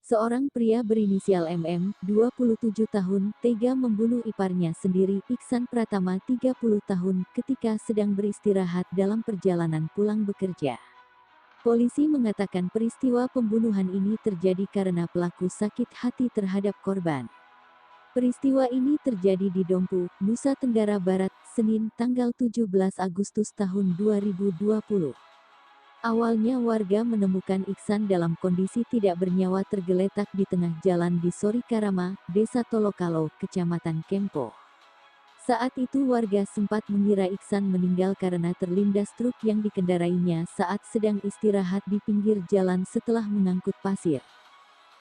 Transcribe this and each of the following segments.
Seorang pria berinisial MM, 27 tahun, tega membunuh iparnya sendiri, Iksan Pratama, 30 tahun, ketika sedang beristirahat dalam perjalanan pulang bekerja. Polisi mengatakan peristiwa pembunuhan ini terjadi karena pelaku sakit hati terhadap korban. Peristiwa ini terjadi di Dompu, Nusa Tenggara Barat, Senin, tanggal 17 Agustus tahun 2020. Awalnya warga menemukan Iksan dalam kondisi tidak bernyawa tergeletak di tengah jalan di Sorikarama, Desa Tolokalo, Kecamatan Kempo. Saat itu warga sempat mengira Iksan meninggal karena terlindas truk yang dikendarainya saat sedang istirahat di pinggir jalan setelah mengangkut pasir.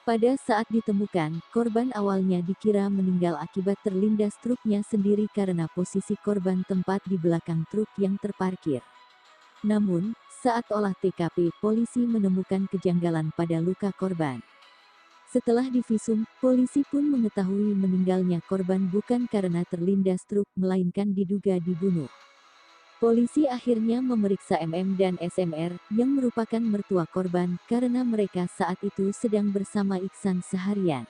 Pada saat ditemukan, korban awalnya dikira meninggal akibat terlindas truknya sendiri karena posisi korban tempat di belakang truk yang terparkir. Namun, saat olah TKP, polisi menemukan kejanggalan pada luka korban. Setelah divisum, polisi pun mengetahui meninggalnya korban bukan karena terlindas truk, melainkan diduga dibunuh. Polisi akhirnya memeriksa MM dan SMR, yang merupakan mertua korban, karena mereka saat itu sedang bersama Iksan seharian.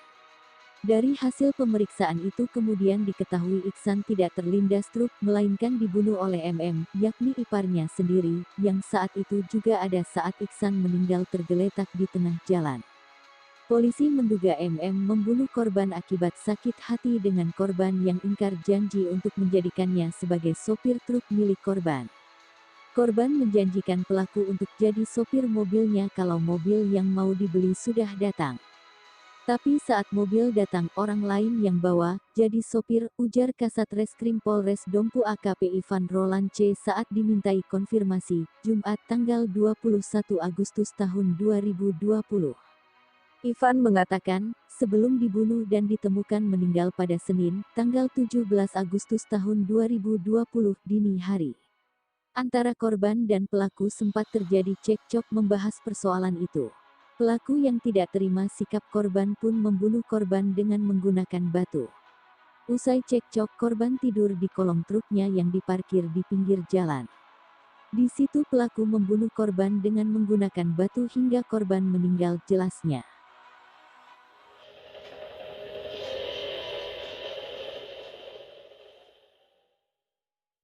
Dari hasil pemeriksaan itu kemudian diketahui Iksan tidak terlindas truk, melainkan dibunuh oleh MM, yakni iparnya sendiri, yang saat itu juga ada saat Iksan meninggal tergeletak di tengah jalan. Polisi menduga MM membunuh korban akibat sakit hati dengan korban yang ingkar janji untuk menjadikannya sebagai sopir truk milik korban. Korban menjanjikan pelaku untuk jadi sopir mobilnya kalau mobil yang mau dibeli sudah datang. Tapi saat mobil datang orang lain yang bawa, jadi sopir, ujar Kasat Reskrim Polres Dompu AKP Ivan Roland C saat dimintai konfirmasi, Jumat tanggal 21 Agustus tahun 2020. Ivan mengatakan, sebelum dibunuh dan ditemukan meninggal pada Senin, tanggal 17 Agustus tahun 2020 dini hari. Antara korban dan pelaku sempat terjadi cekcok membahas persoalan itu. Pelaku yang tidak terima sikap korban pun membunuh korban dengan menggunakan batu. Usai cekcok, korban tidur di kolong truknya yang diparkir di pinggir jalan. Di situ pelaku membunuh korban dengan menggunakan batu hingga korban meninggal, jelasnya.